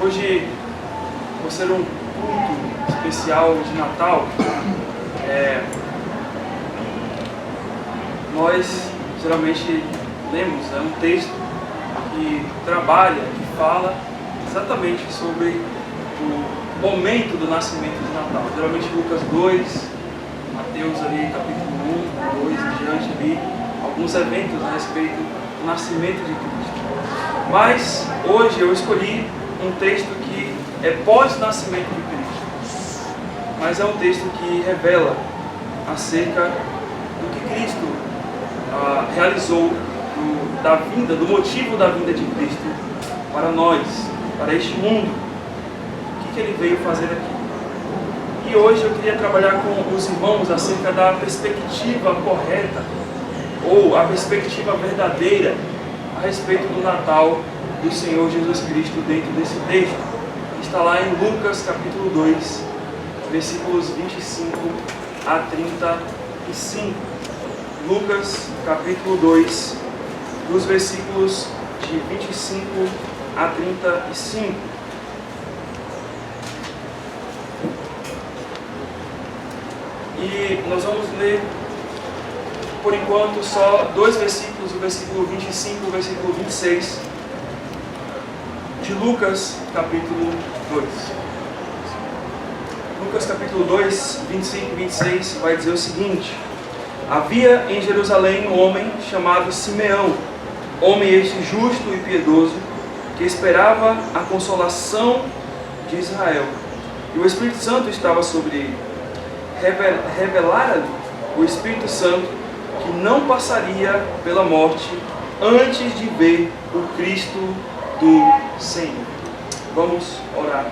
Hoje, por ser um culto especial de Natal, nós geralmente lemos um texto que trabalha, que fala exatamente sobre o momento do nascimento de Natal. Geralmente Lucas 2, Mateus ali, capítulo 1, 2 e diante ali, alguns eventos a respeito do nascimento de Cristo. Mas hoje eu escolhi um texto que é pós-nascimento de Cristo, mas é um texto que revela acerca do que Cristo realizou, do motivo da vinda de Cristo para nós, para este mundo, o que ele veio fazer aqui. E hoje eu queria trabalhar com os irmãos acerca da perspectiva correta, ou a perspectiva verdadeira, a respeito do Natal do Senhor Jesus Cristo dentro desse texto, que está lá em Lucas capítulo 2, versículos 25 a 35. Lucas capítulo 2, dos versículos de 25 a 35. E nós vamos ler, por enquanto, só dois versículos, o versículo 25 e o versículo 26, de Lucas capítulo 2. Lucas capítulo 2, 25 e 26 vai dizer o seguinte: havia em Jerusalém um homem chamado Simeão, homem este justo e piedoso, que esperava a consolação de Israel. E o Espírito Santo estava sobre ele. Revelara-lhe o Espírito Santo que não passaria pela morte antes de ver o Cristo do Senhor. Vamos orar,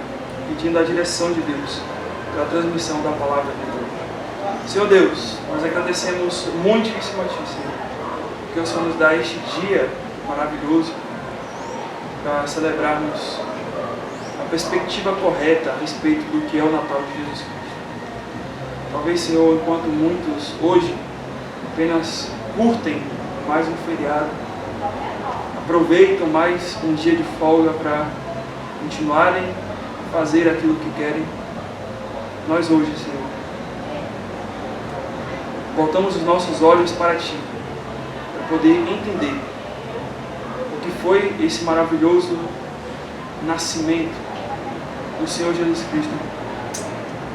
pedindo a direção de Deus para a transmissão da palavra de Deus. Senhor Deus, nós agradecemos muitíssimo a Ti, Senhor, porque o Senhor nos dá este dia maravilhoso para celebrarmos a perspectiva correta a respeito do que é o Natal de Jesus Cristo. Talvez, Senhor, enquanto muitos hoje apenas curtem mais um feriado, aproveitam mais um dia de folga para continuarem a fazer aquilo que querem, nós hoje, Senhor, voltamos os nossos olhos para Ti, para poder entender o que foi esse maravilhoso nascimento do Senhor Jesus Cristo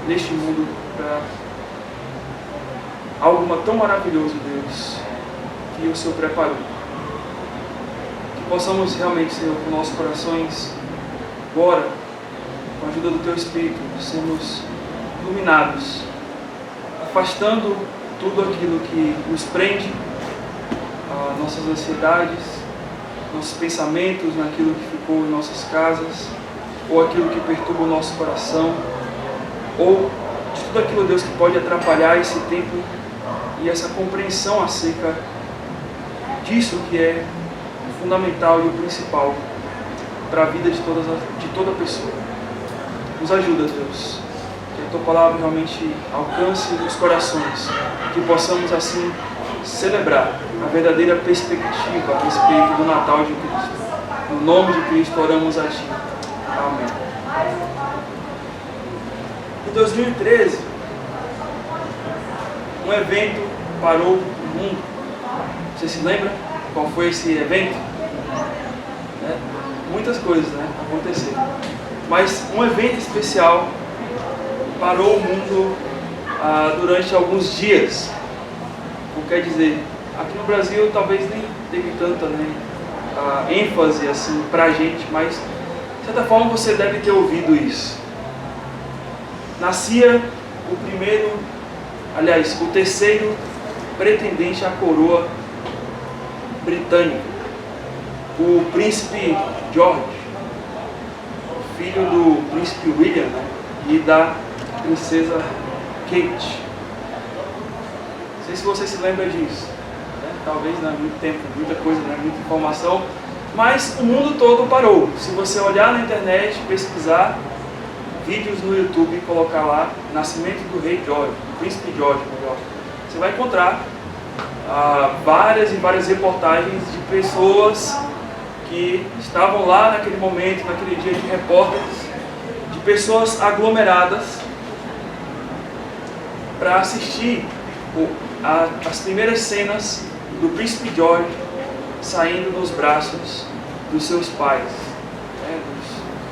neste mundo, para algo tão maravilhoso, Deus, que o Senhor preparou. Que possamos realmente, Senhor, com nossos corações, agora, com a ajuda do Teu Espírito, sermos iluminados, afastando tudo aquilo que nos prende, nossas ansiedades, nossos pensamentos naquilo que ficou em nossas casas, ou aquilo que perturba o nosso coração, ou de tudo aquilo, Deus, que pode atrapalhar esse tempo e essa compreensão acerca disso que é o fundamental e o principal para a vida de toda pessoa. Nos ajuda, Deus, que a Tua palavra realmente alcance os corações, que possamos assim celebrar a verdadeira perspectiva a respeito do Natal de Cristo. No nome de Cristo oramos a Ti. Amém. Em 2013, um evento parou o mundo. Você se lembra qual foi esse evento? Muitas coisas aconteceram, mas um evento especial parou o mundo durante alguns dias. O que quer dizer, aqui no Brasil talvez nem teve tanta ênfase assim para a gente, mas de certa forma você deve ter ouvido isso. Nascia o terceiro pretendente à coroa britânica, o príncipe George, filho do príncipe William, e da princesa Kate. Não sei se você se lembra disso, talvez não é muito tempo, muita coisa, muita informação, mas o mundo todo parou. Se você olhar na internet, pesquisar vídeos no YouTube e colocar lá nascimento do rei George, do príncipe George, melhor, você vai encontrar várias e várias reportagens de pessoas que estavam lá naquele momento, naquele dia de repórteres, de pessoas aglomeradas para assistir as primeiras cenas do príncipe George saindo dos braços dos seus pais, né,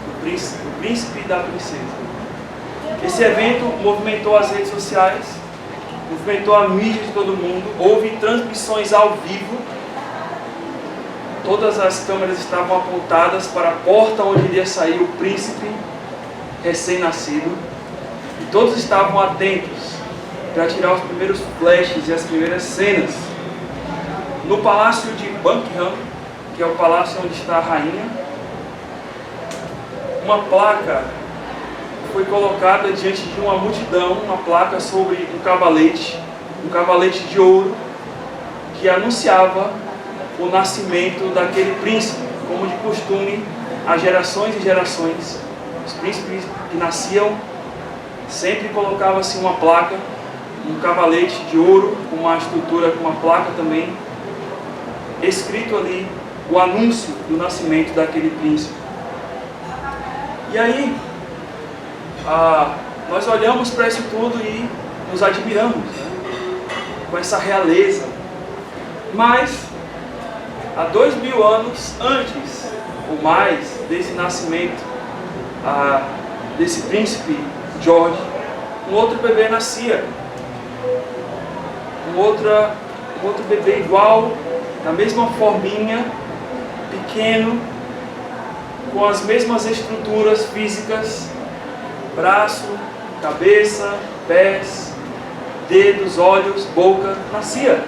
do príncipe e da princesa. Esse evento movimentou as redes sociais, movimentou a mídia de todo mundo, houve transmissões ao vivo, todas as câmeras estavam apontadas para a porta onde iria sair o príncipe recém-nascido, e todos estavam atentos para tirar os primeiros flashes e as primeiras cenas. No palácio de Buckingham, que é o palácio onde está a rainha, uma placa foi colocada diante de uma multidão, uma placa sobre um cavalete de ouro, que anunciava o nascimento daquele príncipe, como de costume, há gerações e gerações. Os príncipes que nasciam sempre colocavam-se uma placa, um cavalete de ouro, com uma estrutura, com uma placa também, escrito ali o anúncio do nascimento daquele príncipe. E aí, nós olhamos para isso tudo e nos admiramos, né, com essa realeza. Mas, há 2000 anos antes ou mais desse nascimento desse príncipe George, um outro bebê nascia. Um outro bebê igual, da mesma forminha, pequeno, com as mesmas estruturas físicas, braço, cabeça, pés, dedos, olhos, boca, nascia.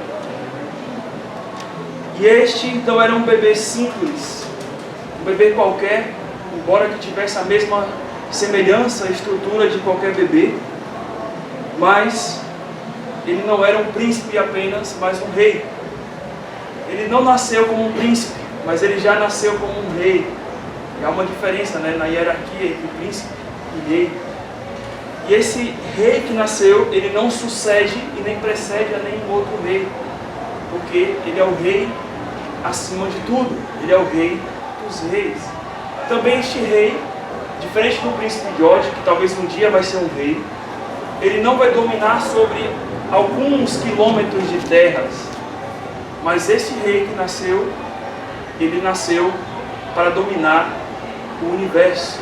E este então era um bebê simples, um bebê qualquer, embora que tivesse a mesma semelhança e estrutura de qualquer bebê, mas ele não era um príncipe apenas, mas um rei. Ele não nasceu como um príncipe, mas ele já nasceu como um rei. E há uma diferença, né, na hierarquia entre príncipe e rei. E esse rei que nasceu, ele não sucede e nem precede a nenhum outro rei, porque ele é o rei acima de tudo, ele é o rei dos reis. Também este rei, diferente do príncipe George, que talvez um dia vai ser um rei, ele não vai dominar sobre alguns quilômetros de terras, mas esse rei que nasceu, ele nasceu para dominar o universo,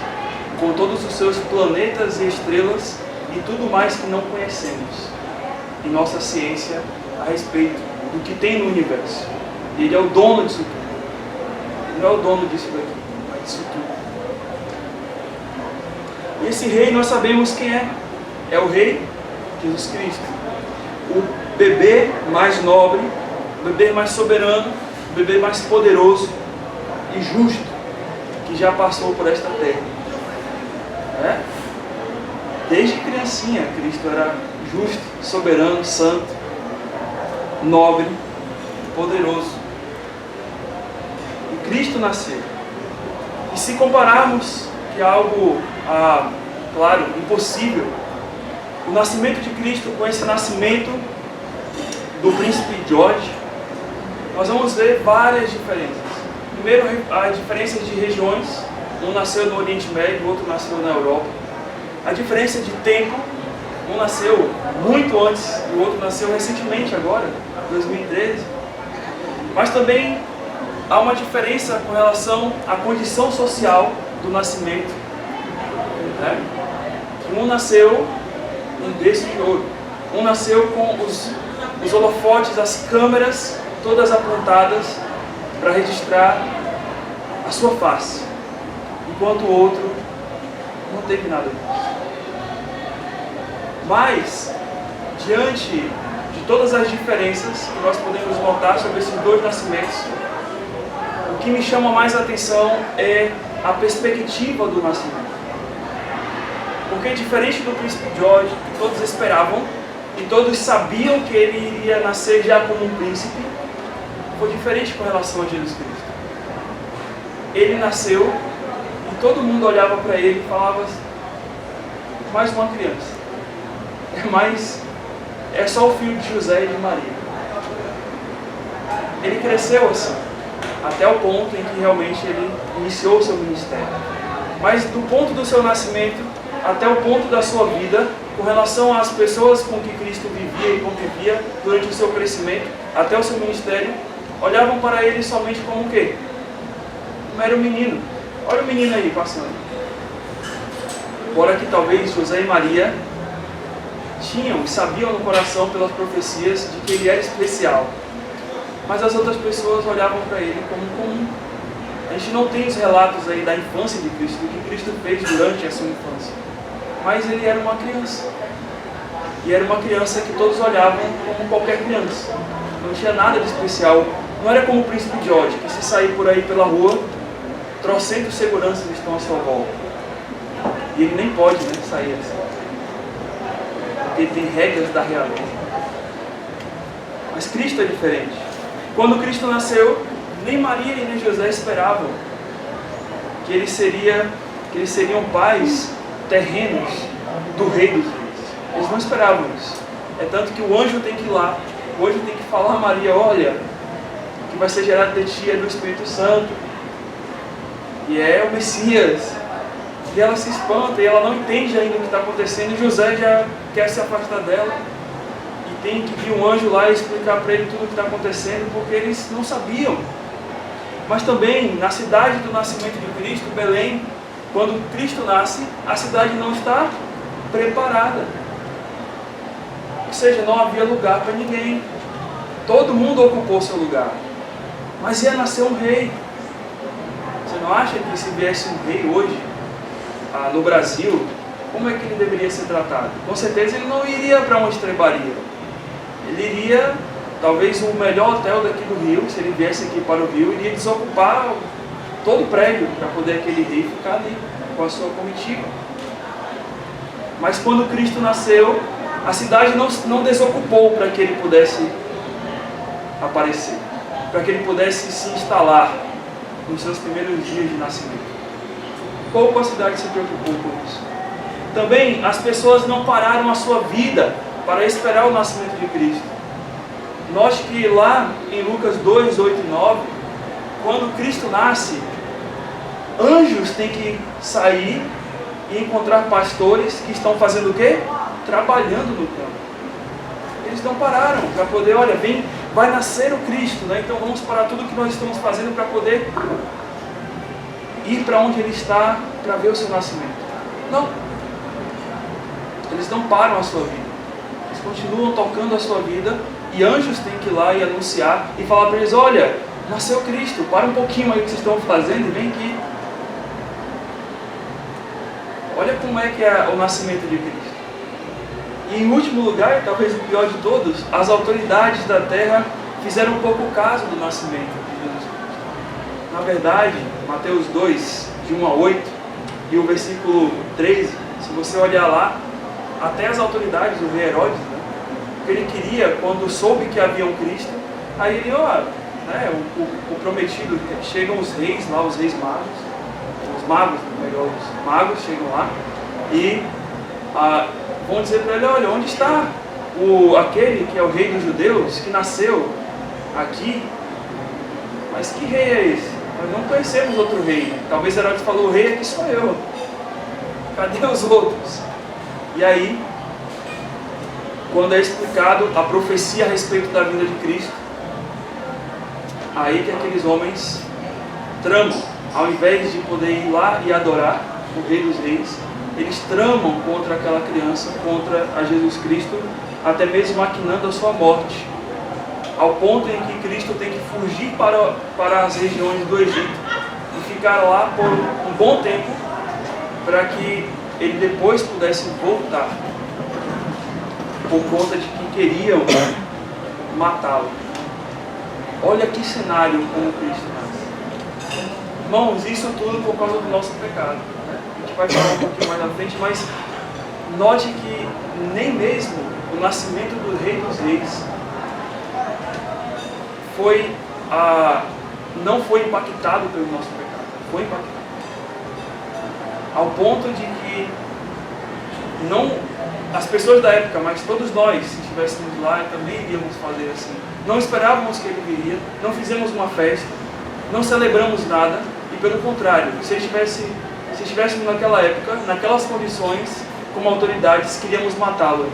com todos os seus planetas e estrelas e tudo mais que não conhecemos em nossa ciência a respeito do que tem no universo. Ele é o dono disso tudo. Ele não é o dono disso daqui, mas disso tudo. E esse rei nós sabemos quem é. É o rei Jesus Cristo. O bebê mais nobre, o bebê mais soberano, o bebê mais poderoso e justo que já passou por esta terra. É? Desde criancinha, Cristo era justo, soberano, santo, nobre, poderoso. E Cristo nasceu. E se compararmos que é algo, claro, impossível, o nascimento de Cristo com esse nascimento do príncipe George, nós vamos ver várias diferenças. Primeiro, as diferenças de regiões. Um nasceu no Oriente Médio, o outro nasceu na Europa. A diferença de tempo. Um nasceu muito antes e o outro nasceu recentemente agora, 2013. Mas também há uma diferença com relação à condição social do nascimento. Né? Um nasceu em berço de ouro. Um nasceu com os holofotes, as câmeras todas apontadas para registrar a sua face, enquanto o outro não teve nada disso. Mas, diante de todas as diferenças que nós podemos notar sobre esses dois nascimentos, o que me chama mais a atenção é a perspectiva do nascimento. Porque diferente do príncipe George, que todos esperavam, e todos sabiam que ele iria nascer já como um príncipe, foi diferente com relação a Jesus Cristo. Ele nasceu e todo mundo olhava para ele e falava: mais uma criança. É só o filho de José e de Maria. Ele cresceu assim. até o ponto em que realmente ele iniciou o seu ministério. Mas do ponto do seu nascimento até o ponto da sua vida, com relação às pessoas com que Cristo vivia e convivia durante o seu crescimento, até o seu ministério, olhavam para ele somente como o quê? Um mero menino. Olha o menino aí passando. Embora que talvez José e Maria tinham e sabiam no coração pelas profecias de que ele era especial, mas as outras pessoas olhavam para ele como comum. A gente não tem os relatos aí da infância de Cristo, do que Cristo fez durante a sua infância, mas ele era uma criança, e era uma criança que todos olhavam como qualquer criança, não tinha nada de especial. Não era como o príncipe George, que se sair por aí pela rua, trocentos seguranças estão à sua volta, e ele nem pode, né, sair assim, porque ele tem regras da realeza. Mas Cristo é diferente. Quando Cristo nasceu, nem Maria e nem José esperavam que eles seriam pais terrenos do Rei dos Reis. Eles não esperavam isso. É tanto que o anjo tem que ir lá, o anjo tem que falar a Maria: olha, o que vai ser gerado de ti é do Espírito Santo, e é o Messias. E ela se espanta, e ela não entende ainda o que está acontecendo, e José já quer se afastar dela, e tem que vir um anjo lá e explicar para ele tudo o que está acontecendo, porque eles não sabiam. Mas também, na cidade do nascimento de Cristo, Belém, quando Cristo nasce, a cidade não está preparada. Ou seja, não havia lugar para ninguém. Todo mundo ocupou seu lugar. Mas ia nascer um rei. Você não acha que se viesse um rei hoje, no Brasil, como é que ele deveria ser tratado? Com certeza ele não iria para uma estrebaria. Ele iria, talvez, o melhor hotel daqui do Rio, se ele viesse aqui para o Rio, iria desocupar todo o prédio para poder aquele rei ficar ali com a sua comitiva. Mas quando Cristo nasceu, a cidade não desocupou para que ele pudesse aparecer, para que ele pudesse se instalar nos seus primeiros dias de nascimento. Pouco a cidade se preocupou com isso. Também as pessoas não pararam a sua vida para esperar o nascimento de Cristo. Note que lá em Lucas 2, 8 e 9, quando Cristo nasce, anjos têm que sair e encontrar pastores que estão fazendo o quê? Trabalhando no campo. Eles não pararam para poder, olha, vai nascer o Cristo, né? Então vamos parar tudo o que nós estamos fazendo para poder ir para onde ele está para ver o seu nascimento. Não. Eles não param a sua vida. Eles continuam tocando a sua vida, e anjos têm que ir lá e anunciar e falar para eles: olha, nasceu Cristo, para um pouquinho aí o que vocês estão fazendo e vem aqui. Olha como é que é o nascimento de Cristo. E em último lugar, talvez o pior de todos, as autoridades da terra fizeram um pouco caso do nascimento de Jesus Cristo. Na verdade, Mateus 2, de 1 a 8, e o versículo 13, se você olhar lá, até as autoridades do rei Herodes, né, que ele queria, quando soube que havia um Cristo, aí ele, né, o prometido, chegam os reis lá, os reis magos, os magos chegam lá e vão dizer para ele: olha, onde está aquele que é o rei dos judeus, que nasceu aqui? Mas que rei é esse? Nós não conhecemos outro rei. Talvez Herodes falou: o rei aqui sou eu. Cadê os outros? E aí, quando é explicado a profecia a respeito da vinda de Cristo, aí que aqueles homens tramam, ao invés de poder ir lá e adorar o Rei dos Reis, eles tramam contra aquela criança, contra a Jesus Cristo, até mesmo maquinando a sua morte, ao ponto em que Cristo tem que fugir para as regiões do Egito e ficar lá por um bom tempo, para que ele depois pudesse voltar, por conta de que queriam matá-lo. Olha que cenário como Cristo nasce. Irmãos, isso tudo por causa do nosso pecado, né? A gente vai falar um pouquinho mais na frente, mas note que nem mesmo o nascimento do Rei dos Reis não foi impactado pelo nosso pecado. Foi impactado. Ao ponto de que as pessoas da época, mas todos nós, se estivéssemos lá, também iríamos fazer assim. Não esperávamos que ele viria, não fizemos uma festa, não celebramos nada, e pelo contrário, se estivéssemos naquela época, naquelas condições, como autoridades, queríamos matá-lo,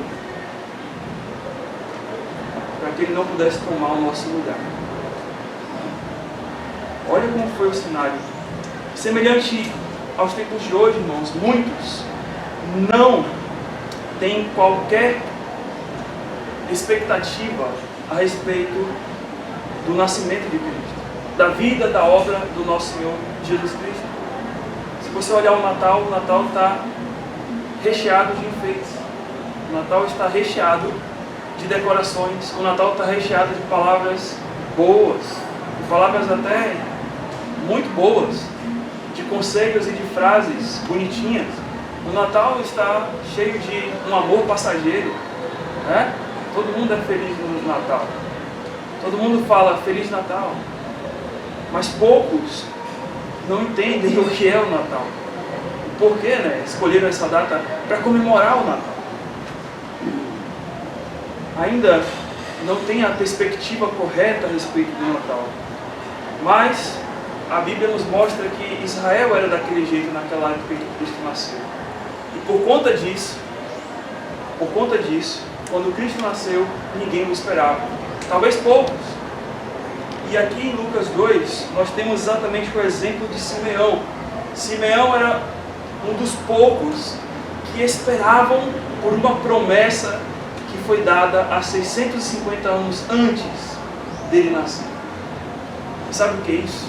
para que ele não pudesse tomar o nosso lugar. Olha como foi o cenário. Semelhante aos tempos de hoje, irmãos, muitos não têm qualquer expectativa a respeito do nascimento de Cristo, da vida, da obra do nosso Senhor Jesus Cristo. Se você olhar o Natal está recheado de enfeites, o Natal está recheado de decorações, o Natal está recheado de palavras boas, de palavras até muito boas, de conselhos e de frases bonitinhas. O Natal está cheio de um amor passageiro, né? Todo mundo é feliz no Natal, todo mundo fala Feliz Natal, mas poucos não entendem o que é o Natal, o porquê, né? Escolheram essa data para comemorar o Natal. Ainda não tem a perspectiva correta a respeito do Natal, mas a Bíblia nos mostra que Israel era daquele jeito naquela época que Cristo nasceu. E por conta disso, quando Cristo nasceu, ninguém o esperava. Talvez poucos. E aqui em Lucas 2, nós temos exatamente o exemplo de Simeão. Simeão era um dos poucos que esperavam por uma promessa que foi dada há 650 anos antes dele nascer. Sabe o que é isso?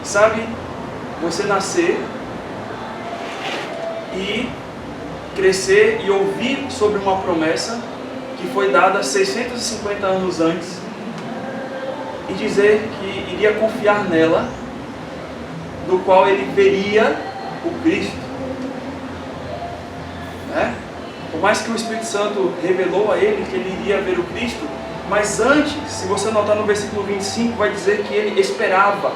Sabe você nascer e crescer e ouvir sobre uma promessa que foi dada 650 anos antes e dizer que iria confiar nela, no qual ele veria o Cristo, né? Por mais que o Espírito Santo revelou a ele que ele iria ver o Cristo, mas antes, se você notar no versículo 25, vai dizer que ele esperava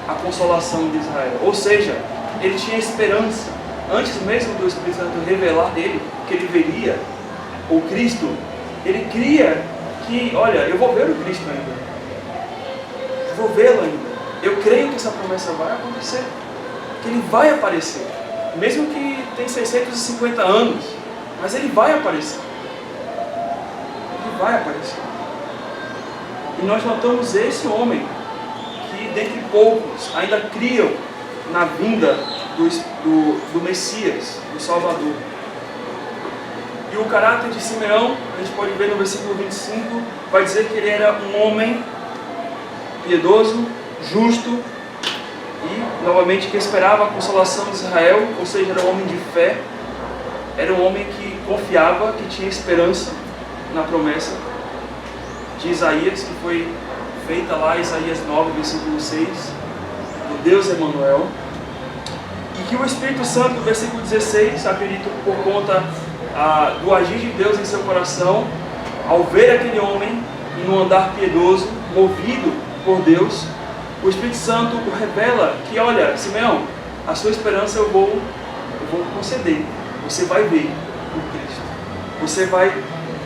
a consolação de Israel, ou seja, ele tinha esperança. Antes mesmo do Espírito Santo revelar dele que ele veria o Cristo, ele cria que, olha, eu vou ver o Cristo ainda, eu vou vê-lo ainda, eu creio que essa promessa vai acontecer, que ele vai aparecer, mesmo que tem 650 anos, mas ele vai aparecer, ele vai aparecer. E nós notamos esse homem que dentre poucos ainda criam na vinda do Messias, do Salvador. E o caráter de Simeão, a gente pode ver no versículo 25, vai dizer que ele era um homem piedoso, justo e, novamente, que esperava a consolação de Israel, ou seja, era um homem de fé, era um homem que confiava, que tinha esperança na promessa de Isaías, que foi feita lá, Isaías 9, versículo 6, do Deus Emanuel. E que o Espírito Santo, versículo 16, acredito por conta do agir de Deus em seu coração, ao ver aquele homem no andar piedoso, movido por Deus, o Espírito Santo revela que, olha, Simeão, a sua esperança eu vou conceder. Você vai ver o Cristo. Você vai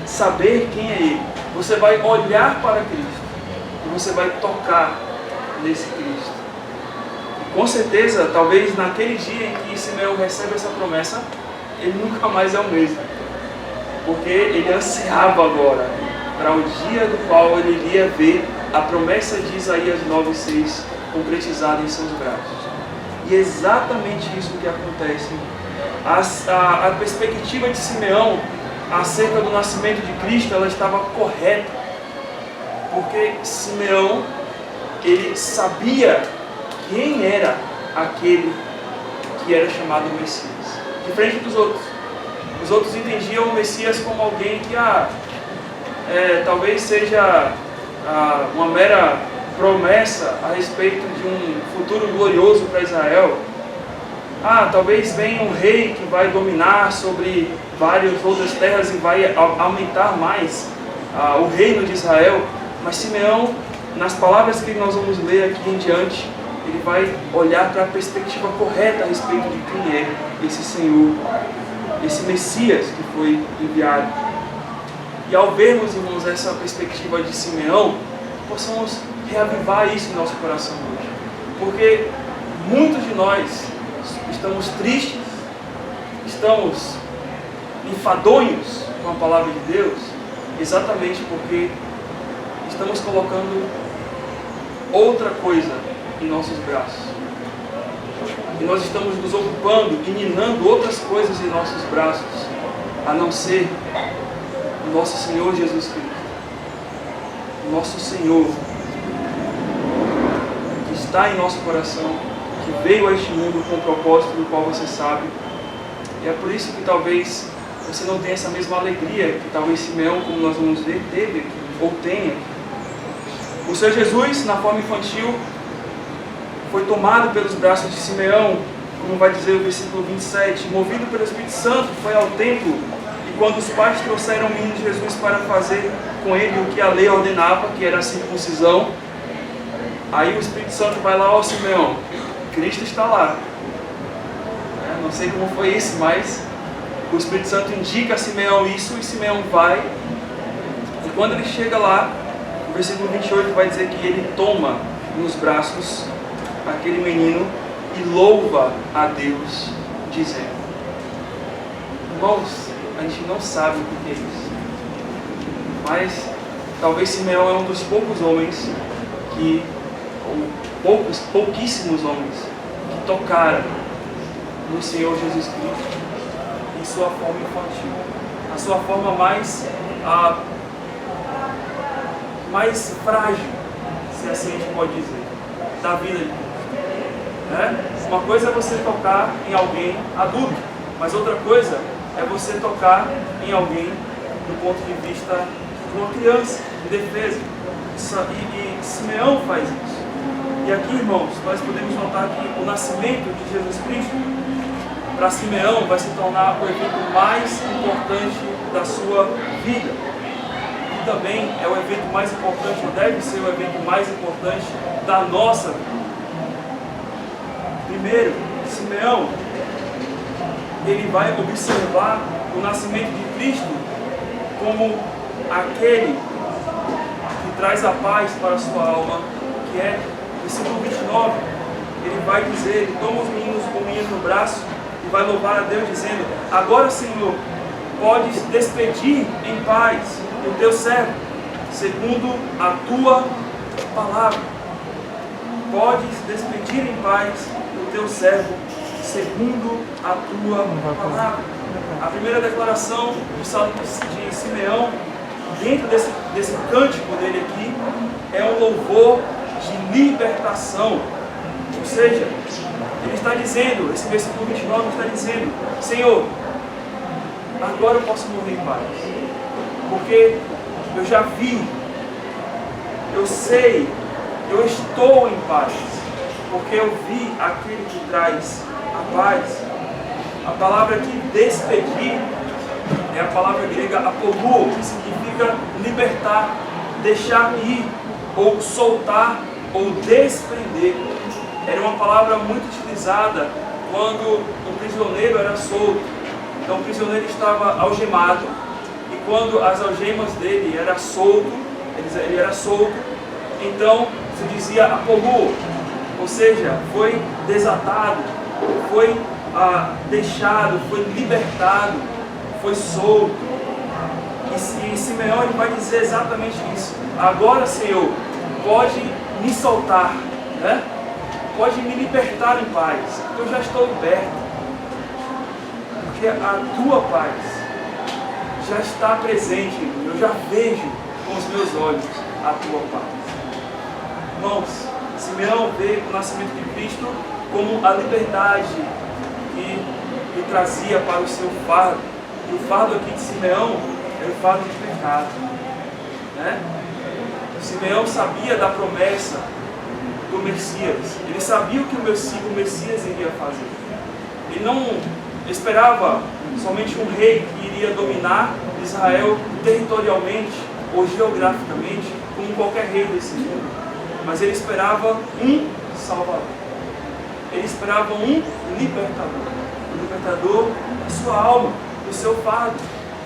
saber quem é Ele. Você vai olhar para Cristo. E você vai tocar nesse Cristo. Com certeza, talvez naquele dia em que Simeão recebe essa promessa, ele nunca mais é o mesmo, porque ele ansiava agora para o dia do qual ele iria ver a promessa de Isaías 9:6 concretizada em seus braços. E é exatamente isso que acontece. A perspectiva de Simeão acerca do nascimento de Cristo, ela estava correta, porque Simeão, ele sabia quem era aquele que era chamado Messias, diferente dos outros. Os outros entendiam o Messias como alguém que talvez seja uma mera promessa a respeito de um futuro glorioso para Israel. Talvez venha um rei que vai dominar sobre várias outras terras e vai aumentar mais o reino de Israel. Mas Simeão, nas palavras que nós vamos ler aqui em diante, ele vai olhar para a perspectiva correta a respeito de quem é esse Senhor, esse Messias que foi enviado. E ao vermos, irmãos, essa perspectiva de Simeão, possamos reavivar isso em nosso coração hoje. Porque muitos de nós estamos tristes, estamos enfadonhos com a palavra de Deus, exatamente porque estamos colocando outra coisa em nossos braços. E nós estamos nos ocupando e minando outras coisas em nossos braços, a não ser o nosso Senhor Jesus Cristo. O nosso Senhor, que está em nosso coração, que veio a este mundo com um propósito do qual você sabe. E é por isso que talvez você não tenha essa mesma alegria que talvez Simeão, como nós vamos ver, teve aqui, ou tenha. O Senhor Jesus, na forma infantil, foi tomado pelos braços de Simeão, como vai dizer o versículo 27, movido pelo Espírito Santo, foi ao templo, e quando os pais trouxeram o menino Jesus para fazer com ele o que a lei ordenava, que era a circuncisão, aí o Espírito Santo vai lá, ó Simeão, Cristo está lá. Não sei como foi isso, mas o Espírito Santo indica a Simeão isso, e Simeão vai, e quando ele chega lá, o versículo 28 vai dizer que ele toma nos braços aquele menino e louva a Deus, dizendo: irmãos, a gente não sabe o que é isso, mas talvez Simeão é um dos poucos homens que, ou pouquíssimos homens que tocaram no Senhor Jesus Cristo em sua forma infantil, a sua forma mais frágil, se assim a gente pode dizer, da vida de Cristo. Uma coisa é você tocar em alguém adulto, mas outra coisa é você tocar em alguém do ponto de vista de uma criança, de defesa. E Simeão faz isso. E aqui, irmãos, nós podemos notar que o nascimento de Jesus Cristo, para Simeão, vai se tornar o evento mais importante da sua vida. E também é o evento mais importante, ou deve ser o evento mais importante da nossa vida. Primeiro, Simeão, ele vai observar o nascimento de Cristo como aquele que traz a paz para a sua alma, que é, versículo 29, ele vai dizer, ele toma o menino no braço e vai louvar a Deus dizendo: agora, Senhor, podes despedir em paz o teu servo, segundo a tua palavra. Podes despedir em paz o teu servo, segundo a tua palavra. A primeira declaração de Simeão, dentro desse cântico dele aqui, é um louvor de libertação. Ou seja, ele está dizendo, esse versículo 29 está dizendo: Senhor, agora eu posso morrer em paz, porque eu já vi, eu sei, eu estou em paz, porque eu vi aquele que traz a paz. A palavra aqui, despedir, é a palavra grega apolluo, que significa libertar, deixar ir, ou soltar, ou desprender. Era uma palavra muito utilizada quando o prisioneiro era solto. Então o prisioneiro estava algemado, e quando as algemas dele eram solto, ele era solto, então se dizia apolluo, ou seja, foi desatado, foi deixado, foi libertado, foi solto. E Simeão ele vai dizer exatamente isso: agora, Senhor, pode me soltar, né? Pode me libertar em paz, eu já estou liberto, porque a tua paz já está presente, eu já vejo com os meus olhos a tua paz. Irmãos, Simeão vê o nascimento de Cristo como a liberdade que trazia para o seu fardo. E o fardo aqui de Simeão é o fardo de pecado, né? Simeão sabia da promessa do Messias. Ele sabia o que o Messias iria fazer. Ele não esperava somente um rei que iria dominar Israel territorialmente ou geograficamente, como qualquer rei desse mundo, mas ele esperava um Salvador. Ele esperava um libertador. O libertador da sua alma, do seu fardo.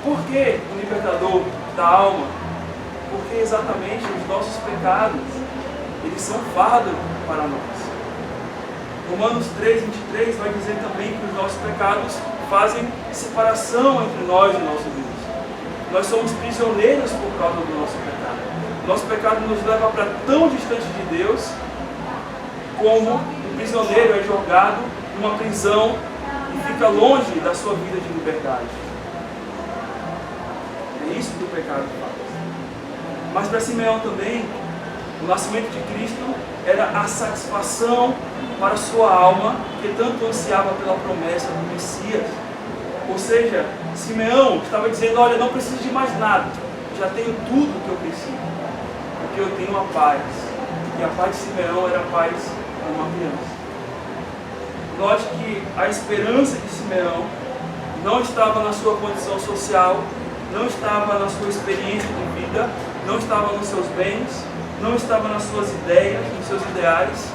Por que o libertador da alma? Porque exatamente os nossos pecados eles são fardo para nós. Romanos 3:23 vai dizer também que os nossos pecados fazem separação entre nós e o nosso Deus. Nós somos prisioneiros por causa do nosso pecado. Nosso pecado nos leva para tão distante de Deus como um prisioneiro é jogado numa prisão e fica longe da sua vida de liberdade. É isso que o pecado faz. Mas para Simeão também, o nascimento de Cristo era a satisfação para sua alma que tanto ansiava pela promessa do Messias. Ou seja, Simeão estava dizendo, olha, não preciso de mais nada, já tenho tudo o que eu preciso, porque eu tenho a paz. E a paz de Simeão era a paz de uma criança. Note que a esperança de Simeão não estava na sua condição social, não estava na sua experiência de vida, não estava nos seus bens, não estava nas suas ideias, nos seus ideais,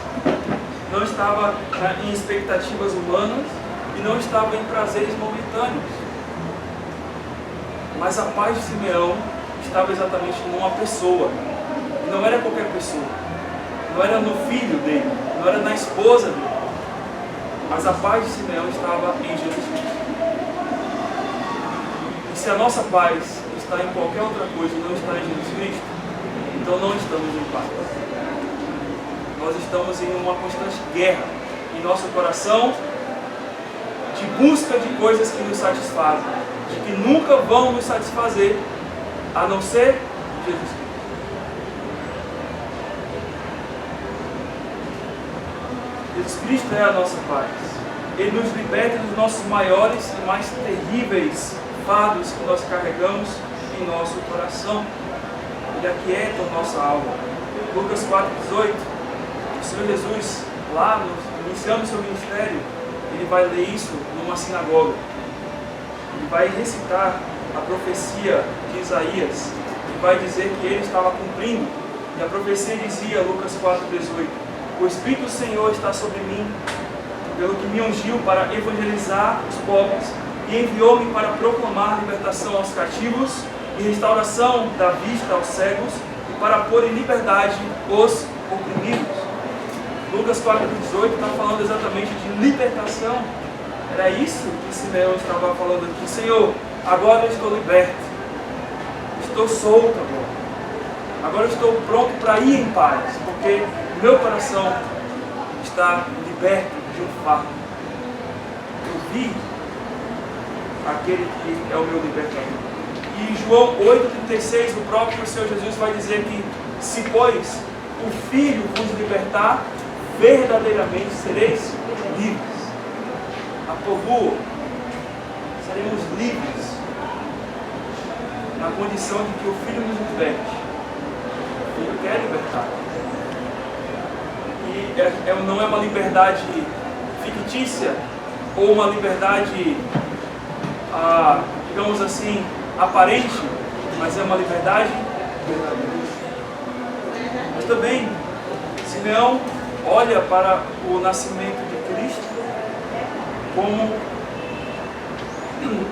não estava em expectativas humanas e não estava em prazeres momentâneos. Mas a paz de Simeão estava exatamente numa pessoa. E não era qualquer pessoa. Não era no filho dele, não era na esposa dele. Mas a paz de Simeão estava em Jesus Cristo. E se a nossa paz está em qualquer outra coisa e não está em Jesus Cristo, então não estamos em paz. Nós estamos em uma constante guerra em nosso coração de busca de coisas que nos satisfazem, de que nunca vão nos satisfazer, a não ser Jesus Cristo. Jesus Cristo é a nossa paz. Ele nos liberta dos nossos maiores e mais terríveis fardos que nós carregamos em nosso coração. Ele aquieta a nossa alma. Lucas 4:18, o Senhor Jesus, lá iniciando o seu ministério, ele vai ler isso numa sinagoga. Ele vai recitar a profecia de Isaías e vai dizer que ele estava cumprindo. E a profecia dizia, Lucas 4:18, o Espírito do Senhor está sobre mim, pelo que me ungiu para evangelizar os pobres e enviou-me para proclamar libertação aos cativos e restauração da vista aos cegos e para pôr em liberdade os oprimidos. Lucas 4:18 está falando exatamente de libertação. Era isso que Simeão estava falando aqui. Senhor, agora eu estou liberto. Estou solto agora. Agora eu estou pronto para ir em paz, porque meu coração está liberto de um fardo. Eu vi aquele que é o meu libertador. E em João 8,36, o próprio Senhor Jesus vai dizer que se, pois, o Filho vos libertar, verdadeiramente sereis livres. A povo, seremos livres na condição de que o Filho nos liberte. O Filho quer libertar. E não é uma liberdade fictícia ou uma liberdade, digamos assim, aparente, mas é uma liberdade verdadeira. Mas também, Simeão olha para o nascimento de Cristo como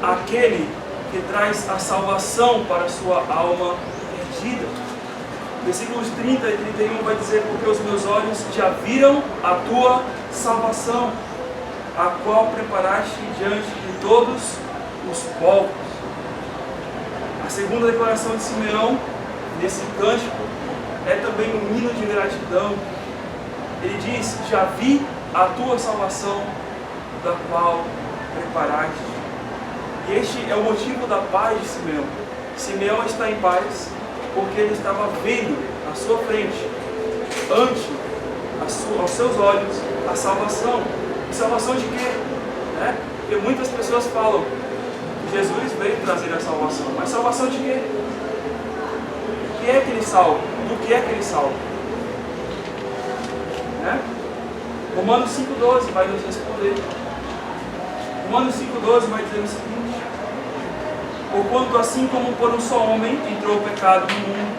aquele que traz a salvação para a sua alma perdida. Versículos 30 e 31 vai dizer, porque os meus olhos já viram a tua salvação, a qual preparaste diante de todos os povos. A segunda declaração de Simeão, nesse cântico, é também um hino de gratidão. Ele diz, já vi a tua salvação, da qual preparaste. E este é o motivo da paz de Simeão. Simeão está em paz porque ele estava vendo à sua frente, ante aos seus olhos, a salvação. E salvação de quê? Porque muitas pessoas falam que Jesus veio trazer a salvação. Mas salvação de quê? O que é que ele salva? Do que é que ele salva? Romanos 5,12 vai nos responder. Romanos 5,12 vai dizer o seguinte: porquanto assim como por um só homem entrou o pecado no mundo,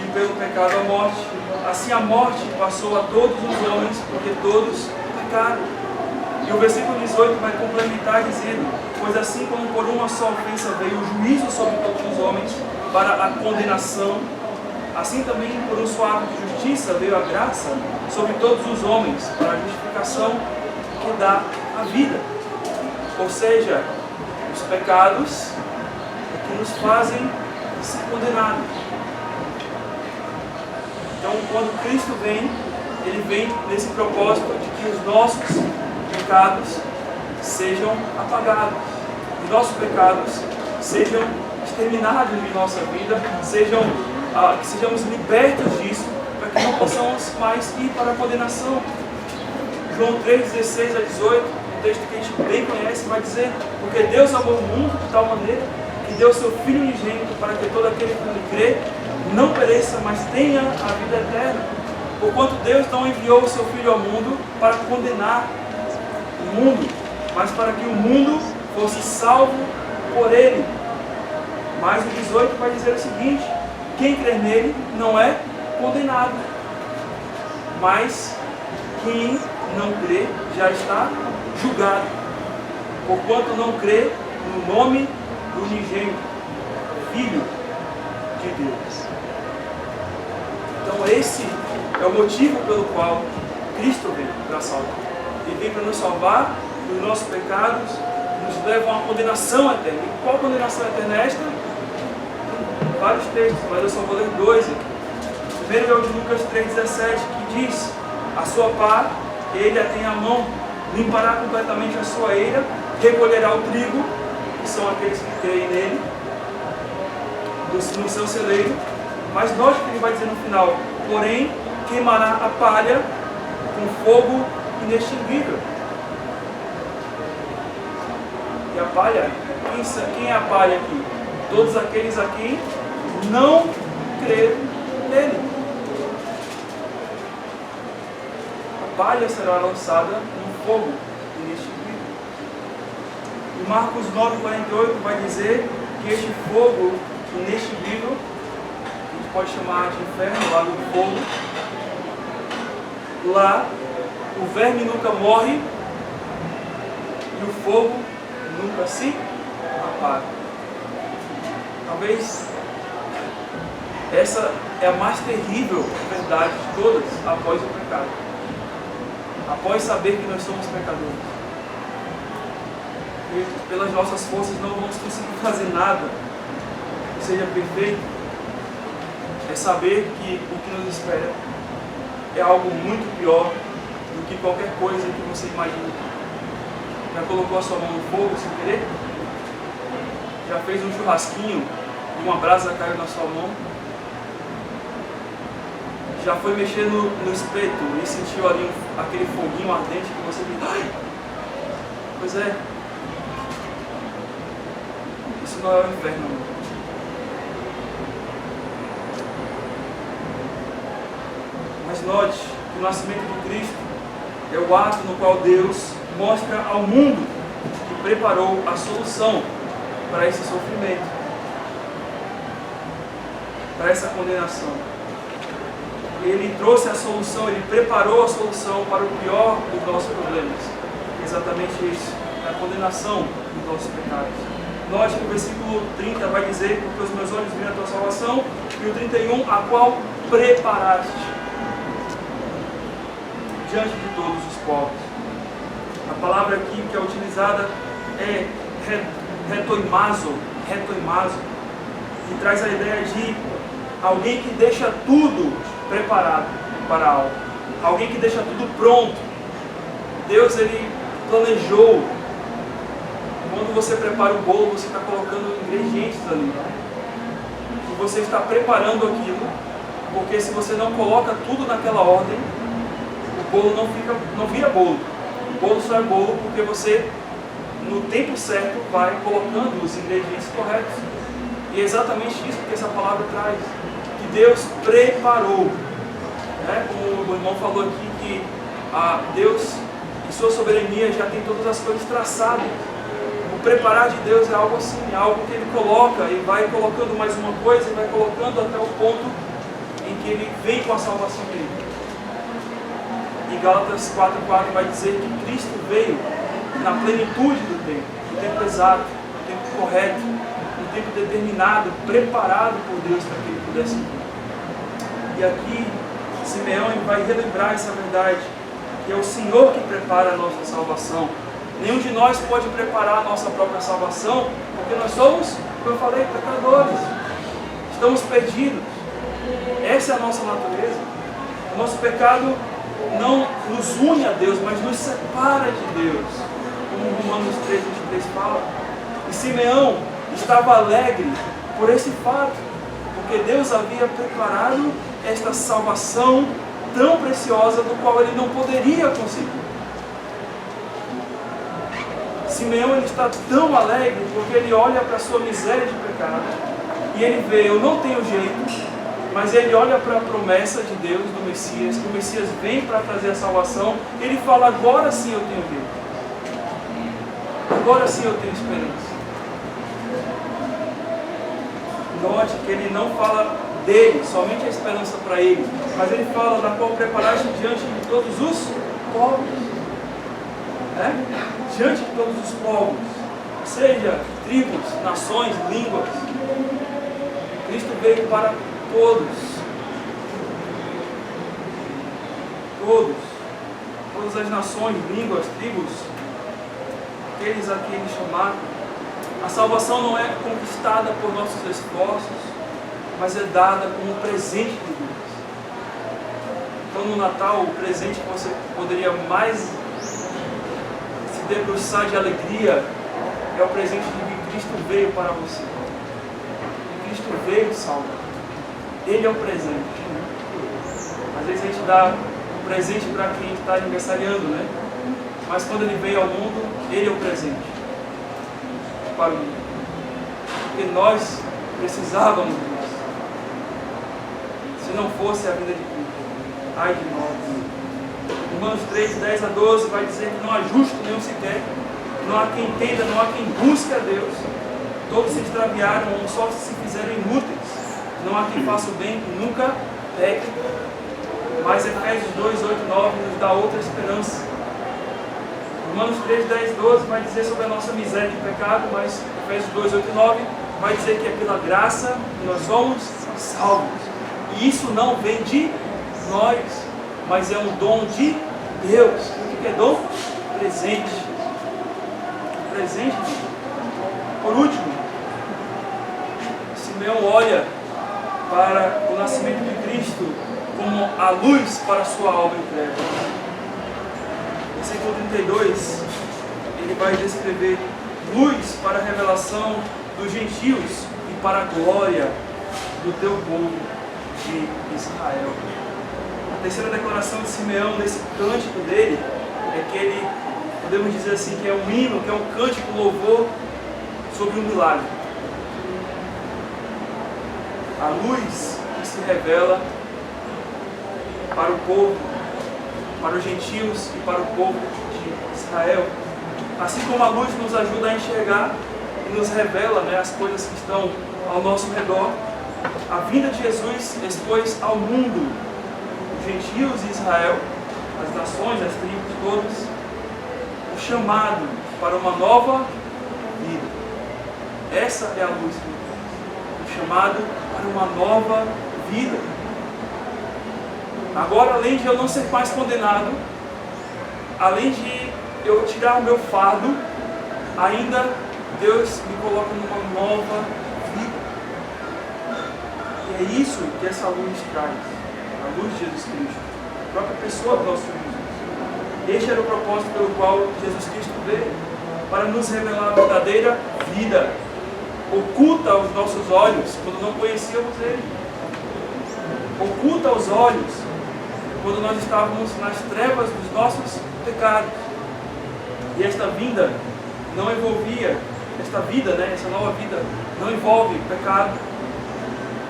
e pelo pecado a morte, assim a morte passou a todos os homens, porque todos pecaram. E o versículo 18 vai complementar dizendo, pois assim como por uma só ofensa veio o juízo sobre todos os homens para a condenação, Assim também, por um só ato de justiça, veio a graça sobre todos os homens, para a justificação que dá a vida. Ou seja, os pecados que nos fazem ser condenados. Então, quando Cristo vem, Ele vem nesse propósito de que os nossos pecados sejam apagados, os nossos pecados sejam exterminados de nossa vida, que sejamos libertos disso, para que não possamos mais ir para a condenação. João 3, 16 a 18, um texto que a gente bem conhece, vai dizer: porque Deus amou o mundo de tal maneira que deu seu Filho unigênito para que todo aquele que nele crê não pereça, mas tenha a vida eterna. Porquanto Deus não enviou o seu Filho ao mundo para condenar o mundo, mas para que o mundo fosse salvo por ele. Mas o 18 vai dizer o seguinte: quem crê nele não é condenado, mas quem não crê já está julgado, porquanto não crê no nome do unigênito Filho de Deus. Então esse é o motivo pelo qual Cristo veio para salvar. Ele veio para nos salvar dos nossos pecados, nos levam à condenação eterna. E qual condenação eterna é esta? Vários textos, mas eu só vou ler dois aqui. O primeiro é o de Lucas 3,17, que diz: a sua pá, ele a tem à mão, limpará completamente a sua eira, recolherá o trigo, que são aqueles que creem nele, no seu celeiro. Mas note que ele vai dizer no final: porém, queimará a palha com fogo inextinguível. E a palha, quem é a palha aqui? Todos aqueles aqui não creram nele. A palha será lançada no fogo inextinguível. E Marcos 9,48 vai dizer que este fogo inextinguível, a gente pode chamar de inferno, lá do fogo, lá o verme nunca morre e o fogo nunca se apaga. Talvez essa é a mais terrível verdade de todas após o pecado. Após saber que nós somos pecadores. E pelas nossas forças não vamos conseguir fazer nada que seja perfeito. É saber que o que nos espera é algo muito pior do que qualquer coisa que você imagina. Já colocou a sua mão no fogo sem querer? Já fez um churrasquinho e uma brasa caiu na sua mão? Já foi mexer no espeto e sentiu ali aquele foguinho ardente que você diz: ai! Pois é. Isso não é o inferno. Mas note que o nascimento de Cristo é o ato no qual Deus mostra ao mundo que preparou a solução para esse sofrimento, para essa condenação. Ele trouxe a solução, ele preparou a solução para o pior dos nossos problemas. Exatamente isso, a condenação dos nossos pecados. Note que o versículo 30 vai dizer: porque os meus olhos viram a tua salvação, e o 31, a qual preparaste diante de todos os povos. A palavra aqui que é utilizada é retoimazo, que traz a ideia de alguém que deixa tudo preparado para algo, alguém que deixa tudo pronto. Deus, ele planejou. Quando você prepara o bolo, você está colocando ingredientes ali, e você está preparando aquilo, porque se você não coloca tudo naquela ordem, o bolo não vira bolo. O bolo só é bolo porque você, no tempo certo, vai colocando os ingredientes corretos. E é exatamente isso que essa palavra traz, que Deus preparou. Como o irmão falou aqui, que Deus, em sua soberania, já tem todas as coisas traçadas. O preparar de Deus é algo assim, é algo que Ele coloca e vai colocando mais uma coisa e vai colocando até o ponto em que Ele vem com a salvação dele. E Gálatas 4,4 vai dizer que Cristo veio na plenitude do tempo exato, no tempo correto, no tempo determinado, preparado por Deus para que Ele pudesse vir. E aqui, Simeão vai relembrar essa verdade, que é o Senhor que prepara a nossa salvação. Nenhum de nós pode preparar a nossa própria salvação, porque nós somos, como eu falei, pecadores. Estamos perdidos. Essa é a nossa natureza. O nosso pecado não nos une a Deus, mas nos separa de Deus, como Romanos 3:23 fala. E Simeão estava alegre por esse fato, porque Deus havia preparado esta salvação tão preciosa, do qual ele não poderia conseguir. Simeão ele está tão alegre porque ele olha para a sua miséria de pecado e ele vê, eu não tenho jeito, mas ele olha para a promessa de Deus, do Messias, que o Messias vem para trazer a salvação, e ele fala, agora sim eu tenho jeito, agora sim eu tenho esperança. Note que ele não fala dele, somente a esperança para ele, mas ele fala da qual preparaste diante de todos os povos, diante de todos os povos, seja tribos, nações, línguas. Cristo veio para todas as nações, línguas, tribos, aqueles a quem ele chamaram. A salvação não é conquistada por nossos esforços, mas é dada como presente de Deus. Então no Natal, o presente que você poderia mais se debruçar de alegria é o presente de que Cristo veio para você. Cristo veio salvar. Ele é o presente. Às vezes a gente dá um presente para quem está aniversariando, né? Mas quando ele veio ao mundo, ele é o presente para o mundo. Porque nós precisávamos disso. Se não fosse a vida de Cristo, ai de nós. Romanos 3:10-12 vai dizer que não há justo nenhum sequer, não há quem entenda, não há quem busque a Deus. Todos se extraviaram, só se fizeram inúteis. Não há quem faça o bem, que nunca peque. Mas Efésios 2:8-9 nos dá outra esperança. Romanos 3:10-12 vai dizer sobre a nossa miséria de pecado, mas Efésios 2:8-9 vai dizer que é pela graça que nós somos salvos. E isso não vem de nós, mas é um dom de Deus. O que é dom? Presente. Presente de Deus. Por último, Simeão olha para o nascimento de Cristo como a luz para a sua alma entregue. Versículo 32, ele vai descrever luz para a revelação dos gentios e para a glória do teu povo de Israel. A terceira declaração de Simeão, nesse cântico dele, é que ele, podemos dizer assim, que é um hino, que é um cântico louvor sobre um milagre. A luz que se revela para o povo, para os gentios e para o povo de Israel. Assim como a luz nos ajuda a enxergar e nos revela, as coisas que estão ao nosso redor, a vinda de Jesus expôs ao mundo, os gentios e Israel, as nações, as tribos todas, o chamado para uma nova vida. Essa é a luz de Deus, o chamado para uma nova vida. Agora, além de eu não ser mais condenado, além de eu tirar o meu fardo, ainda Deus me coloca numa nova vida. E é isso que essa luz traz, a luz de Jesus Cristo, a própria pessoa do nosso Senhor Jesus. Este era o propósito pelo qual Jesus Cristo veio, para nos revelar a verdadeira vida, oculta aos nossos olhos quando não conhecíamos Ele, oculta aos olhos quando nós estávamos nas trevas dos nossos pecados. E esta vinda não envolvia, esta vida, essa nova vida, não envolve pecado,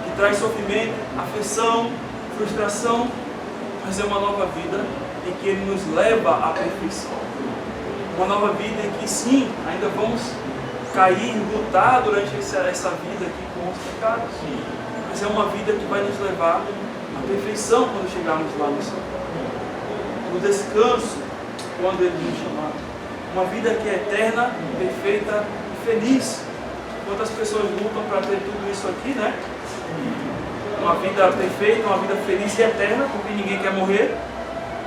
que traz sofrimento, aflição, frustração, mas é uma nova vida em que Ele nos leva à perfeição. Uma nova vida em que sim, ainda vamos cair, lutar durante essa vida aqui com os pecados, mas é uma vida que vai nos levar à perfeição quando chegarmos lá no céu, no descanso quando Ele nos chamar. Uma vida que é eterna, perfeita e feliz. Quantas pessoas lutam para ter tudo isso aqui, uma vida perfeita, uma vida feliz e eterna, porque ninguém quer morrer,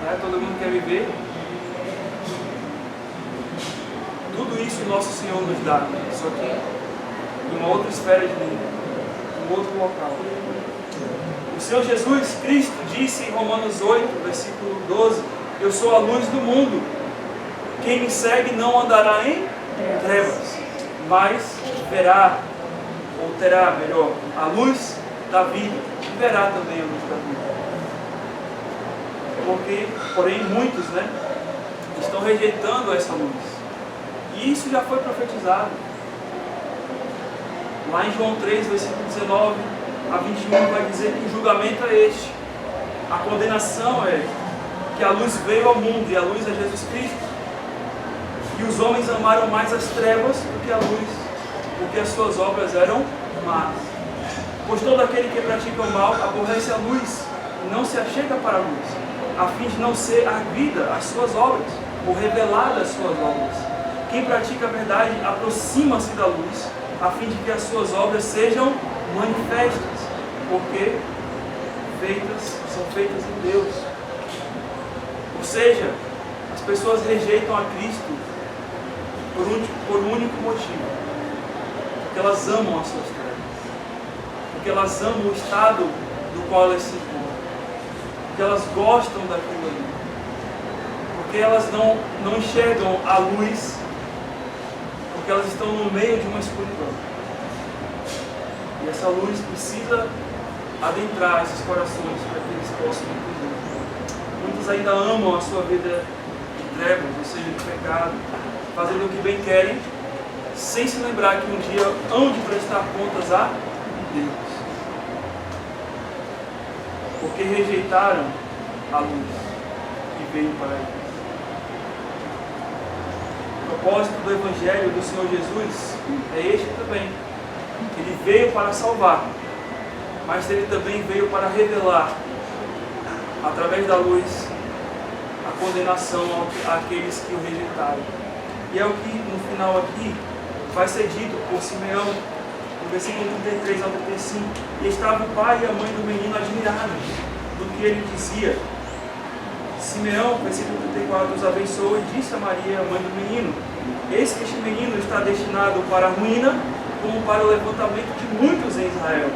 né? Todo mundo quer viver. Tudo isso nosso Senhor nos dá, só que em uma outra esfera de vida, em um outro local. O Senhor Jesus Cristo disse em Romanos 8, versículo 12, eu sou a luz do mundo. Quem me segue não andará em trevas, mas verá, ou terá, melhor, a luz da vida, e verá também a luz da vida. Porém, muitos, né, estão rejeitando essa luz. E isso já foi profetizado. Lá em João 3, versículo 19 a 21, vai dizer que o julgamento é este. A condenação é que a luz veio ao mundo, e a luz é Jesus Cristo. E os homens amaram mais as trevas do que a luz, porque as suas obras eram más. Pois todo aquele que pratica o mal aborrece a luz, e não se achega para a luz, a fim de não ser arguida as suas obras, ou revelada as suas obras. Quem pratica a verdade aproxima-se da luz, a fim de que as suas obras sejam manifestas, porque são feitas em Deus. Ou seja, as pessoas rejeitam a Cristo por um único motivo, porque elas amam as suas trevas, porque elas amam o estado do qual elas se encontram, porque elas gostam daquilo ali, porque elas não enxergam a luz, porque elas estão no meio de uma escuridão. E essa luz precisa adentrar esses corações para que eles possam entender. Muitos ainda amam a sua vida de trevas, ou seja, de pecado, fazendo o que bem querem, sem se lembrar que um dia hão de prestar contas a Deus. Porque rejeitaram a luz que veio para eles. O propósito do Evangelho do Senhor Jesus é este também. Ele veio para salvar, mas ele também veio para revelar, através da luz, a condenação àqueles que o rejeitaram. E é o que no final aqui vai ser dito por Simeão, no versículo 33 ao 35. E estava o pai e a mãe do menino admirados do que ele dizia. Simeão, versículo 34, os abençoou e disse a Maria, a mãe do menino: eis que este menino está destinado para a ruína, como para o levantamento de muitos em Israel,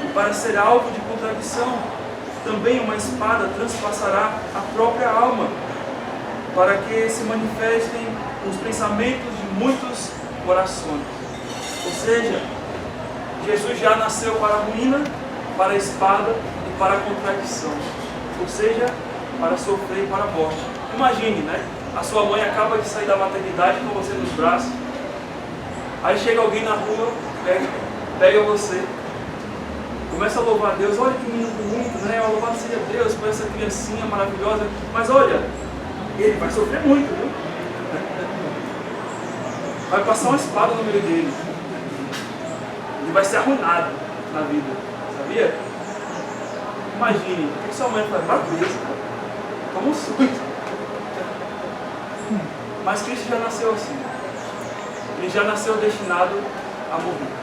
e para ser alvo de contradição. Também uma espada transpassará a própria alma, para que se manifestem os pensamentos de muitos corações. Ou seja, Jesus já nasceu para a ruína, para a espada e para a contradição. Ou seja, para sofrer e para a morte. Imagine, né? A sua mãe acaba de sair da maternidade com você nos braços. Aí chega alguém na rua, pega você, começa a louvar a Deus. Olha que menino bonito, né? Louvado seja Deus por essa criancinha maravilhosa. Mas olha, ele vai sofrer muito, viu? Vai passar uma espada no meio dele. Ele vai ser arruinado na vida, sabia? Imagine, o que sua mãe faz? Beleza, cara. Toma um susto. Mas Cristo já nasceu assim. Ele já nasceu destinado a morrer.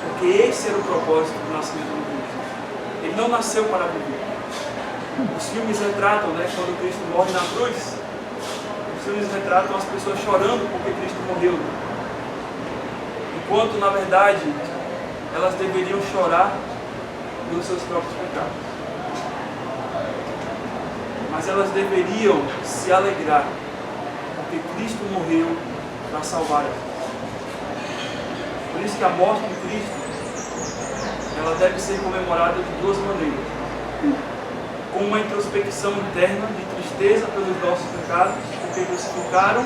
Porque esse era o propósito do nascimento do Cristo. Ele não nasceu para viver. Os filmes retratam, né, quando Cristo morre na cruz, os filmes retratam as pessoas chorando porque Cristo morreu. Enquanto, na verdade, elas deveriam chorar pelos seus próprios pecados. Mas elas deveriam se alegrar, porque Cristo morreu para salvar elas. Por isso que a morte de Cristo, ela deve ser comemorada de duas maneiras. Com uma introspecção interna de tristeza pelos nossos pecados, porque crucificaram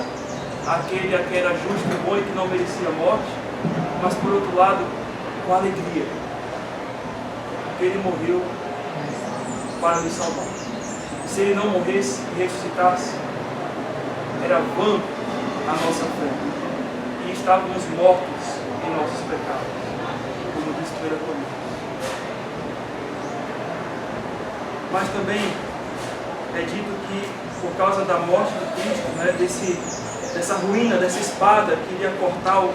aquele a que era justo e bom e que não merecia a morte, mas por outro lado, com alegria, porque ele morreu para nos salvar. E se ele não morresse e ressuscitasse, era vã a nossa fé, e estávamos mortos em nossos pecados, como diz 1 Coríntios. Mas também é dito que por causa da morte de Cristo, né, dessa ruína, dessa espada que iria cortar o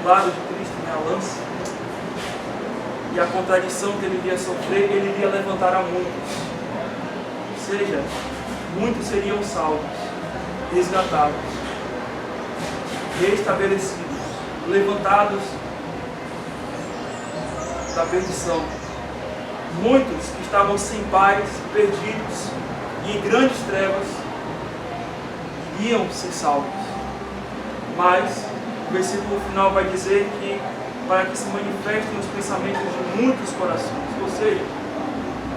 lado de Cristo, né, a lança, e a contradição que ele iria sofrer, ele iria levantar a muitos. Ou seja, muitos seriam salvos, resgatados, restabelecidos, levantados da perdição. Muitos que estavam sem paz, perdidos e em grandes trevas, iriam ser salvos. Mas o versículo final vai dizer que para que se manifestem os pensamentos de muitos corações, ou seja,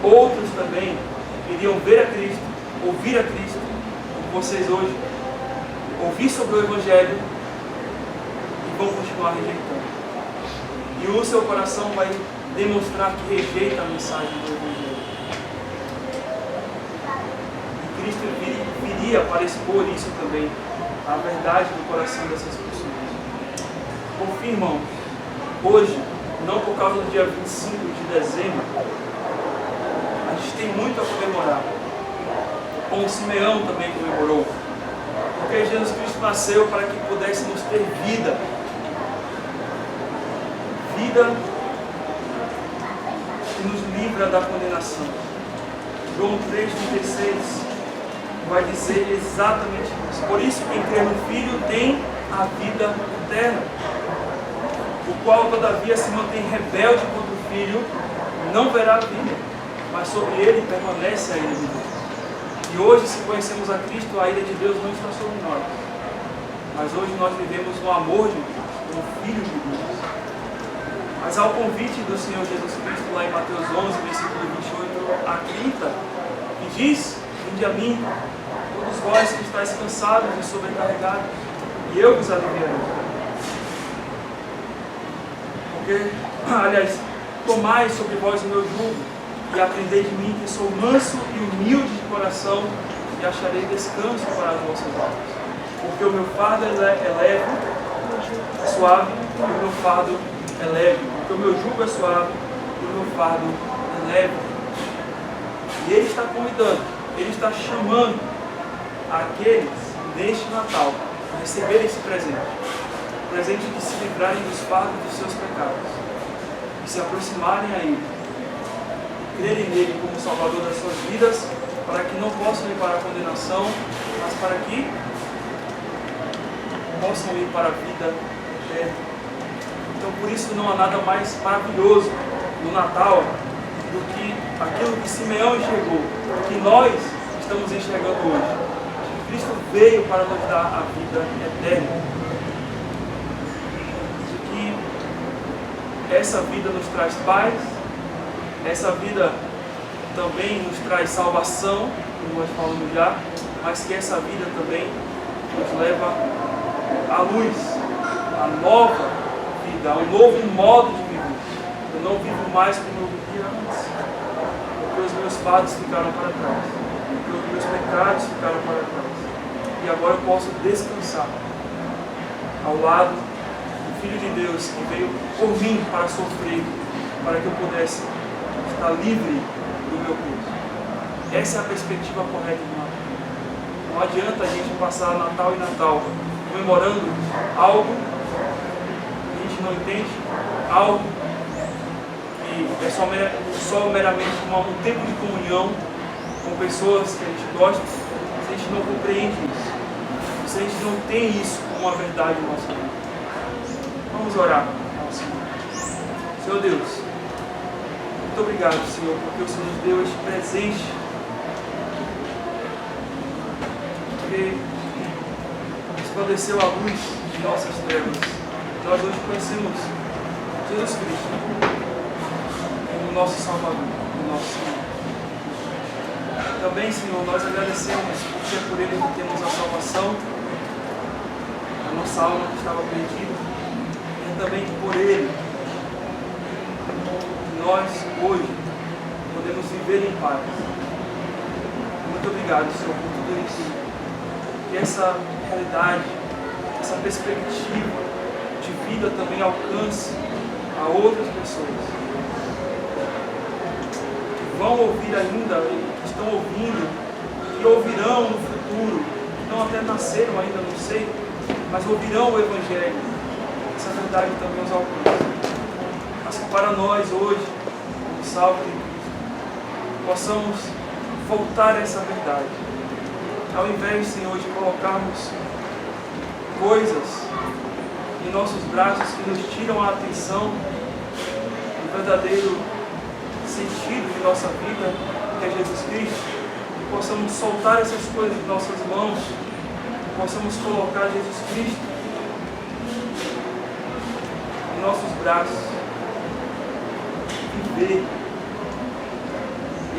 outros também iriam ver a Cristo, ouvir a Cristo, como vocês hoje, ouvir sobre o Evangelho e vão continuar rejeitando. E o seu coração vai demonstrar que rejeita a mensagem do Evangelho. E Cristo viria para expor isso também, a verdade do coração dessas pessoas. Por fim, irmãos, hoje, não por causa do dia 25 de dezembro, a gente tem muito a comemorar, como Simeão também comemorou, porque Jesus Cristo nasceu para que pudéssemos ter vida, vida que nos livra da condenação. João 3,36 vai dizer exatamente isso. Por isso, quem crê no Filho tem a vida eterna, o qual, todavia, se mantém rebelde contra o Filho, não verá a vida, mas sobre ele permanece a ira de Deus. E hoje, se conhecemos a Cristo, a ira de Deus não está sobre nós, mas hoje nós vivemos no amor de Deus, no Filho de Deus. Mas ao convite do Senhor Jesus Cristo, lá em Mateus 11, versículo 28 a 30, que diz: vinde a mim, todos vós que estáis cansados e sobrecarregados, e eu vos aliviarei. Porque, aliás, tomai sobre vós o meu jugo, e aprendei de mim, que sou manso e humilde de coração, e acharei descanso para as vossas almas. Porque o meu fardo é leve, é suave, e o meu fardo é leve. Porque o meu jugo é suave, e o meu fardo é leve. E Ele está convidando, Ele está chamando aqueles neste Natal a receberem esse presente. O presente de se livrarem dos fardos dos seus pecados, de se aproximarem a Ele, crerem nele como Salvador das suas vidas, para que não possam ir para a condenação, mas para que possam ir para a vida eterna. Então, por isso, não há nada mais maravilhoso no Natal do que aquilo que Simeão enxergou, que nós estamos enxergando hoje. Que Cristo veio para nos dar a vida eterna. De que essa vida nos traz paz, essa vida também nos traz salvação, como nós falamos já, mas que essa vida também nos leva à luz, à nova vida, a um novo modo de viver. Eu não vivo mais como eu vivia antes, porque os meus fardos ficaram para trás, porque os meus pecados ficaram para trás. E agora eu posso descansar ao lado do Filho de Deus que veio por mim para sofrer, para que eu pudesse estar livre do meu peso. Essa é a perspectiva correta do Natal. Não adianta a gente passar Natal e Natal comemorando algo que a gente não entende, algo que é só meramente um tempo de comunhão com pessoas que a gente gosta, se a gente não compreende isso, se a gente não tem isso como uma verdade na nossa vida. Vamos orar ao Senhor. Senhor Deus, muito obrigado, Senhor, porque o Senhor nos deu este presente, porque resplandeceu a luz de nossas trevas. Nós hoje conhecemos Jesus Cristo como nosso Salvador, como nosso Senhor. Também, Senhor, nós agradecemos porque é por Ele que temos a salvação, a nossa alma que estava perdida, e também por Ele que nós hoje podemos viver em paz. Muito obrigado, Senhor, por tudo isso. Que essa realidade, essa perspectiva de vida também alcance a outras pessoas que vão ouvir ainda, que estão ouvindo, que ouvirão no futuro, que não até nasceram ainda, não sei, mas ouvirão o Evangelho. Essa verdade também os alcance. mas que para nós hoje, como salvos em Cristo, possamos voltar a essa verdade. Ao invés, Senhor, de colocarmos coisas em nossos braços que nos tiram a atenção do verdadeiro sentido de nossa vida, que é Jesus Cristo, que possamos soltar essas coisas de nossas mãos, que possamos colocar Jesus Cristo em nossos braços, viver,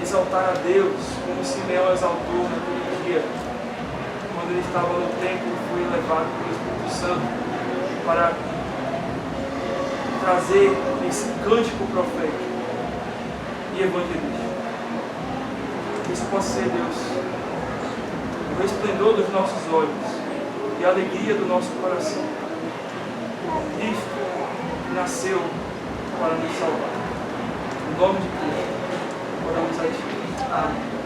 exaltar a Deus, como Simeão exaltou naquele dia, quando ele estava no templo e foi levado pelo Espírito Santo para trazer esse cântico profético e evangelístico. Isso possa ser, Deus, o resplendor dos nossos olhos e a alegria do nosso coração. Cristo nasceu para nos salvar. Em nome de Cristo, oramos a Ti. Amém.